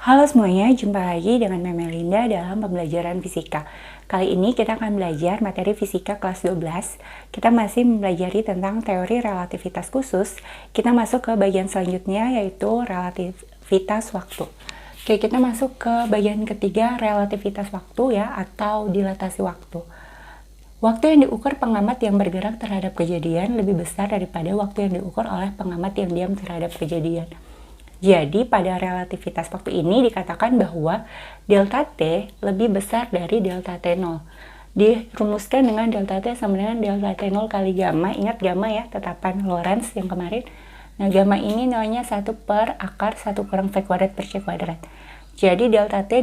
Halo semuanya, jumpa lagi dengan Memelinda dalam pembelajaran fisika. Kali ini kita akan belajar materi fisika kelas 12. Kita masih mempelajari tentang teori relativitas khusus. Kita masuk ke bagian selanjutnya, yaitu relativitas waktu. Oke, kita masuk ke bagian ketiga, relativitas waktu ya, atau dilatasi waktu. Waktu yang diukur pengamat yang bergerak terhadap kejadian lebih besar daripada waktu yang diukur oleh pengamat yang diam terhadap kejadian. Jadi pada relativitas waktu ini dikatakan bahwa delta T lebih besar dari delta T0. Dirumuskan dengan delta T sama dengan delta T0 kali gamma. Ingat gamma ya, tetapan Lorentz yang kemarin. Nah, gamma ini nilainya 1 per akar 1 kurang V kuadrat per C kuadrat. Jadi delta T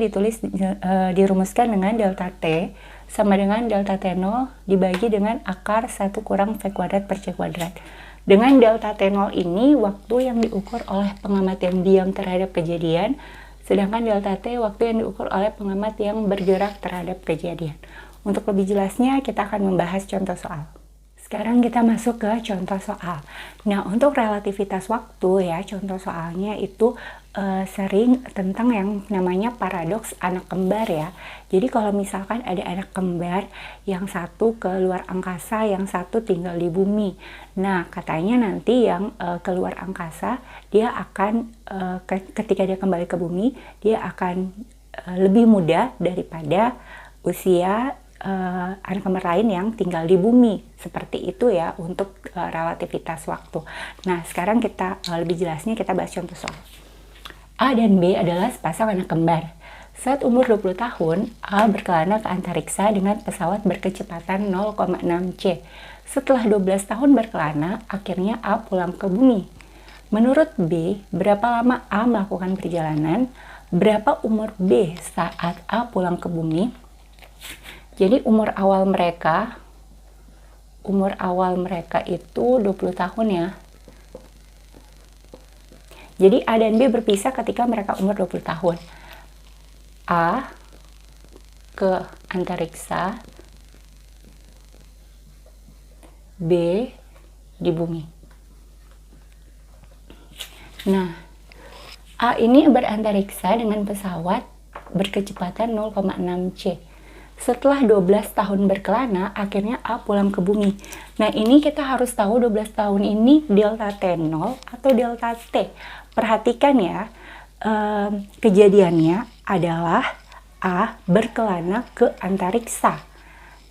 dirumuskan dengan delta T sama dengan delta T0 dibagi dengan akar 1 kurang V kuadrat per C kuadrat. Dengan delta T0 ini, waktu yang diukur oleh pengamat yang diam terhadap kejadian, sedangkan delta T waktu yang diukur oleh pengamat yang bergerak terhadap kejadian. Untuk lebih jelasnya, kita akan membahas contoh soal. Sekarang kita masuk ke contoh soal. Nah, untuk relativitas waktu ya, contoh soalnya itu sering tentang yang namanya paradoks anak kembar ya. Jadi kalau misalkan ada anak kembar yang satu ke luar angkasa, yang satu tinggal di bumi. Nah, katanya nanti yang keluar angkasa, dia akan ketika dia kembali ke bumi, dia akan lebih muda daripada usia anak kembar lain yang tinggal di bumi. Seperti itu ya untuk relativitas waktu. Nah, sekarang kita lebih jelasnya kita bahas contoh soal. A dan B adalah sepasang anak kembar. Saat umur 20 tahun, A berkelana ke antariksa dengan pesawat berkecepatan 0,6 C. Setelah 12 tahun berkelana, akhirnya A pulang ke bumi. Menurut B, berapa lama A melakukan perjalanan? Berapa umur B saat A pulang ke bumi? Jadi umur awal mereka itu 20 tahun ya. Jadi A dan B berpisah ketika mereka umur 20 tahun. A ke antariksa, B di bumi. Nah, A ini berantariksa dengan pesawat berkecepatan 0,6 C. Setelah 12 tahun berkelana, akhirnya A pulang ke bumi. Nah, ini kita harus tahu 12 tahun ini delta T0 atau delta T. Perhatikan ya, kejadiannya adalah A berkelana ke antariksa.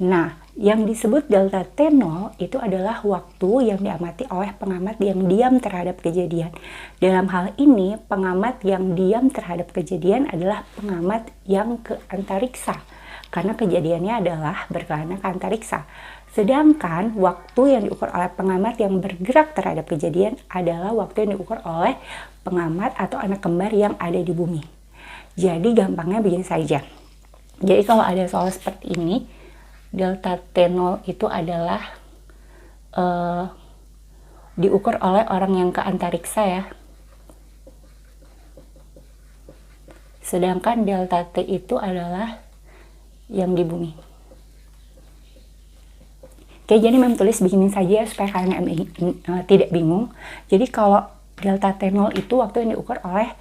Nah, yang disebut delta T0 itu adalah waktu yang diamati oleh pengamat yang diam terhadap kejadian. Dalam hal ini, pengamat yang diam terhadap kejadian adalah pengamat yang ke antariksa. Karena kejadiannya adalah berkelana ke antariksa. Sedangkan waktu yang diukur oleh pengamat yang bergerak terhadap kejadian adalah waktu yang diukur oleh pengamat atau anak kembar yang ada di bumi. Jadi gampangnya begini saja. Jadi kalau ada soal seperti ini, delta T0 itu adalah diukur oleh orang yang ke antariksa ya. Sedangkan delta T itu adalah yang di bumi. Oke, jadi Mem tulis begini saja supaya kalian tidak bingung. Jadi kalau delta T0 itu waktu yang diukur oleh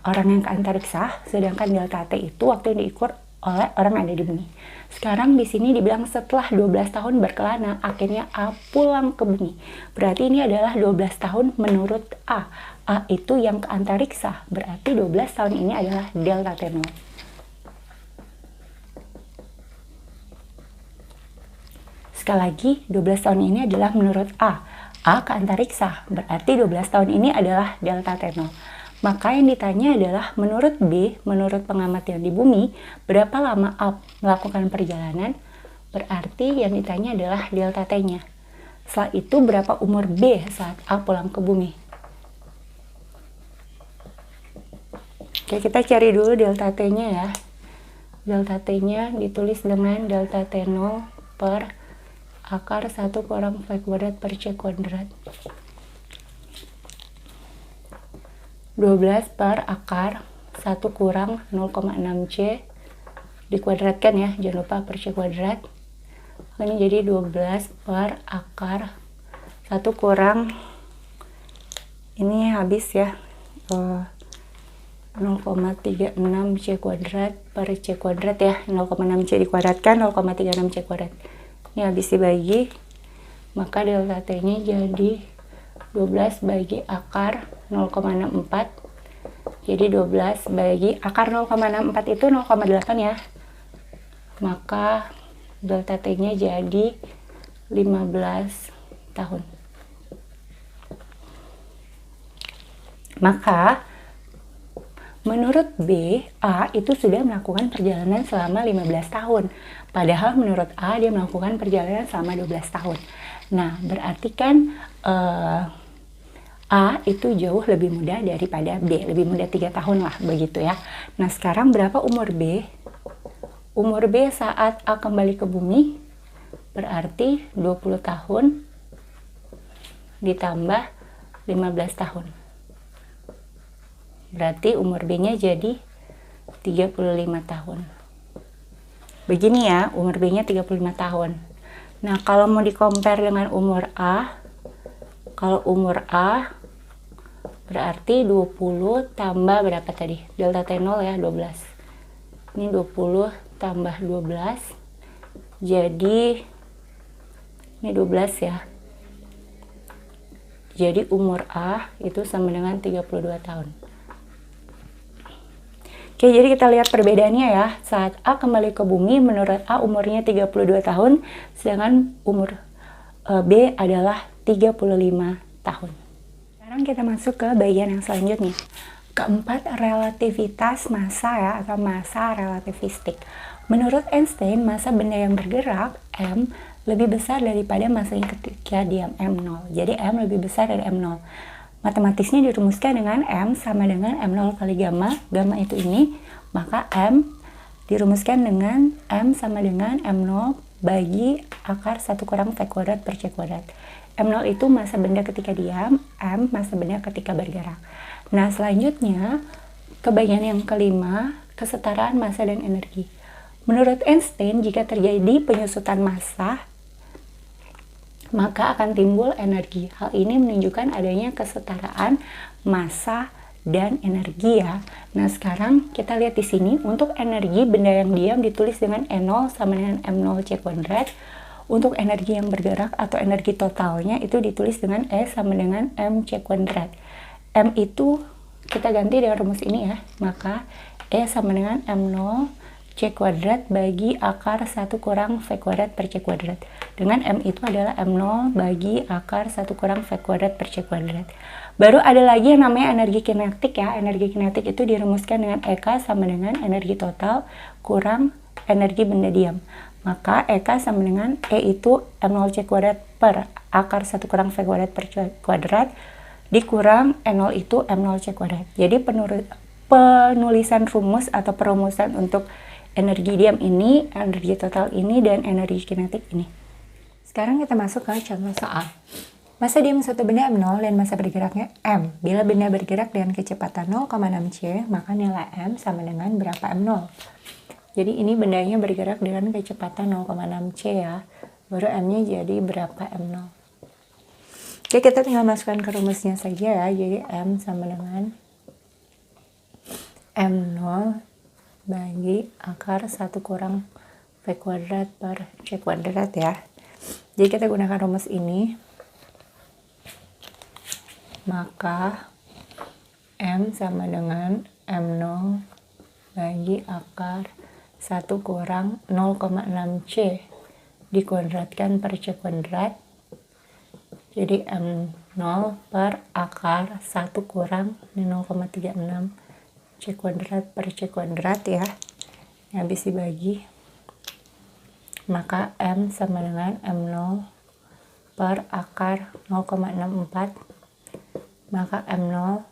orang yang ke antariksa, sedangkan delta T itu waktu yang diukur oleh orang yang ada di bumi. Sekarang di sini dibilang setelah 12 tahun berkelana, akhirnya A pulang ke bumi. Berarti ini adalah 12 tahun menurut A. A itu yang ke antariksa, berarti 12 tahun ini adalah delta T0. Sekali lagi, 12 tahun ini adalah menurut A. A ke antariksa, berarti 12 tahun ini adalah delta T0. Maka yang ditanya adalah menurut B, menurut pengamat yang di bumi, berapa lama A melakukan perjalanan? Berarti yang ditanya adalah delta T-nya. Setelah itu berapa umur B saat A pulang ke bumi? Oke, kita cari dulu delta T-nya ya. Delta T-nya ditulis dengan delta T0 per akar 1 kurang V kuadrat per C kuadrat. 12 per akar 1 kurang 0,6 C dikuadratkan ya, jangan lupa per C kuadrat. Ini jadi 12 per akar 1 kurang, ini habis ya, 0,36 C kuadrat per C kuadrat ya. 0,6 C dikuadratkan 0,36 C kuadrat. Ini habis dibagi, maka delta T nya jadi 12 bagi akar 0,64. Jadi 12 bagi akar 0,64 itu 0,8 ya. Maka delta T nya jadi 15 tahun. Maka menurut B, A itu sudah melakukan perjalanan selama 15 tahun. Padahal menurut A dia melakukan perjalanan selama 12 tahun. Nah, berarti kan A itu jauh lebih muda daripada B. Lebih muda 3 tahun lah, begitu ya. Nah, sekarang berapa umur B? Umur B saat A kembali ke bumi berarti 20 tahun ditambah 15 tahun. Berarti umur B-nya jadi 35 tahun. Begini ya, umur B-nya 35 tahun. Nah, kalau mau di-compare dengan umur A, kalau umur A berarti 20 tambah berapa tadi? Delta T0 ya, 12. Ini 20 tambah 12. Jadi, ini 12 ya. Jadi umur A itu sama dengan 32 tahun. Oke, jadi kita lihat perbedaannya ya. Saat A kembali ke bumi, menurut A umurnya 32 tahun, sedangkan umur B adalah 35 tahun. Sekarang kita masuk ke bagian yang selanjutnya. Keempat, relativitas massa ya, atau massa relativistik. Menurut Einstein, massa benda yang bergerak, M, lebih besar daripada massanya ketika diam M0. Jadi M lebih besar dari M0. Matematisnya dirumuskan dengan M sama dengan M0 kali gamma. Gamma itu ini, maka M dirumuskan dengan M sama dengan M0 bagi akar 1 kurang V kuadrat per C kuadrat. M0 itu massa benda ketika diam, M massa benda ketika bergerak. Nah, selanjutnya ke bagian yang kelima, kesetaraan massa dan energi. Menurut Einstein, jika terjadi penyusutan massa, maka akan timbul energi. Hal ini menunjukkan adanya kesetaraan massa dan energi ya. Nah, sekarang kita lihat di sini untuk energi benda yang diam ditulis dengan E0 sama dengan M0 C kuadrat. Untuk energi yang bergerak atau energi totalnya itu ditulis dengan E sama dengan M C kuadrat. M itu kita ganti dengan rumus ini ya. Maka E sama dengan M0 C kuadrat bagi akar 1 kurang V kuadrat per C kuadrat. Dengan M itu adalah M0 bagi akar 1 kurang V kuadrat per C kuadrat. Baru ada lagi yang namanya energi kinetik ya. Energi kinetik itu dirumuskan dengan EK sama dengan energi total kurang energi benda diam. Maka EK sama dengan E itu M0 C kuadrat per akar 1 kurang V kuadrat per C kuadrat dikurang E0 itu M0 C kuadrat. Jadi penulisan rumus atau perumusan untuk energi diam ini, energi total ini, dan energi kinetik ini. Sekarang kita masuk ke contoh soal. Massa diam suatu benda M0 dan massa bergeraknya M. Bila benda bergerak dengan kecepatan 0,6 C, maka nilai M sama dengan berapa M0? Jadi ini bendanya bergerak dengan kecepatan 0,6 C ya. Baru M-nya jadi berapa M0? Oke, kita tinggal masukkan ke rumusnya saja ya. Jadi M sama dengan M0 bagi akar 1 kurang V kuadrat per C kuadrat ya. Jadi kita gunakan rumus ini. Maka M sama dengan M0 bagi akar 1 kurang 0,6 C dikuadratkan per C kuadrat. Jadi M0 per akar 1 kurang 0,36 C kuadrat per C kuadrat ya. Habis dibagi, maka M sama dengan M0 per akar 0,64. Maka M0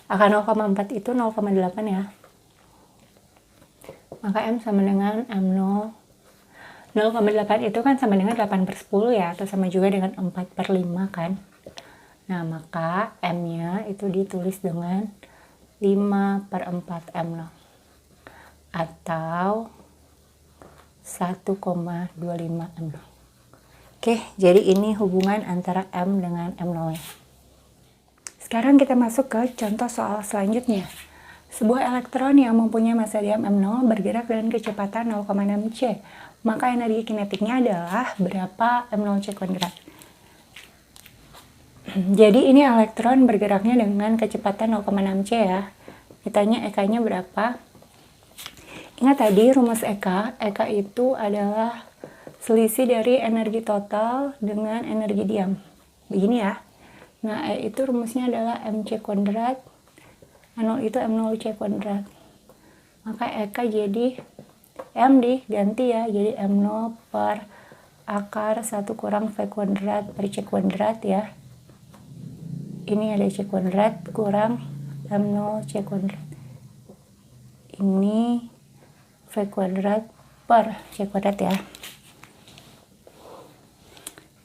akar 0,4 itu 0,8 ya. Maka M sama dengan M0 0,8 itu kan sama dengan 8 per 10 ya, atau sama juga dengan 4 per 5 kan. Nah, maka M-nya itu ditulis dengan 5 per 4 M0 atau 1,25 M0. Oke, jadi ini hubungan antara M dengan M0 ya. Sekarang kita masuk ke contoh soal selanjutnya. Sebuah elektron yang mempunyai massa diam M0 bergerak dengan kecepatan 0,6 C. Maka energi kinetiknya adalah berapa M0 C kuadrat. Jadi ini elektron bergeraknya dengan kecepatan 0,6 C ya. Ditanya EK-nya berapa. Ingat tadi rumus EK. EK itu adalah selisih dari energi total dengan energi diam. Begini ya. Nah, E itu rumusnya adalah MC kuadrat. N0 itu M0 C kuadrat. Maka EK jadi M diganti ya. Jadi M0 per akar 1 kurang V kuadrat per C kuadrat ya. Ini ada C kuadrat kurang M0 C kuadrat. Ini V kuadrat per C kuadrat ya.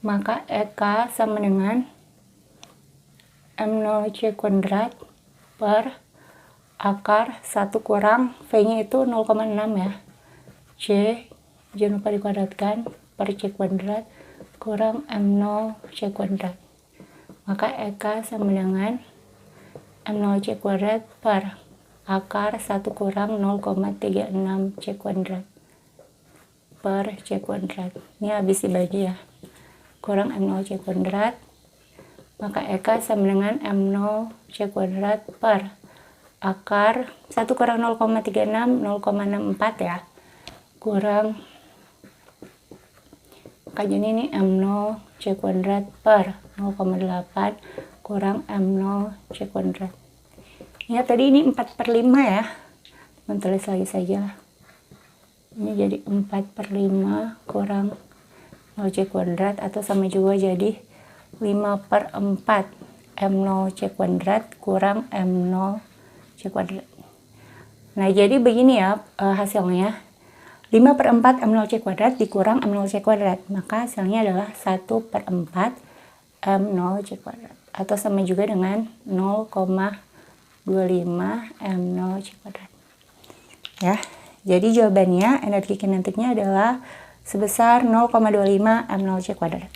Maka EK sama dengan M0 C kuadrat per akar 1 kurang V-nya itu 0,6 ya. C, jangan lupa dikuadratkan, per C kuadrat kurang M0 C kuadrat. Maka EK sama dengan M0 C kuadrat per akar 1 kurang 0,36 C kuadrat per C kuadrat. Ini habis dibagi ya. Kurang M0 C kuadrat. Maka EK sama dengan M0 C kuadrat per akar 1 kurang 0,36, 0,64 ya. Kurang, maka jadi ini M0 C kuadrat per 0,8 kurang M0 C kuadrat. Ya tadi ini 4/5 ya. Teman tulis lagi saja. Ini jadi 4/5 kurang 0 C kuadrat atau sama juga jadi 5/4 M0 C kuadrat kurang M0 C kuadrat. Nah jadi begini ya hasilnya. 5/4 M0 C kuadrat dikurang M0 C kuadrat. Maka hasilnya adalah 1/4 M0 C kuadrat. Atau sama juga dengan 0,25 M0 C kuadrat. Ya, jadi jawabannya energi kinetiknya adalah sebesar 0,25 M0 C kuadrat.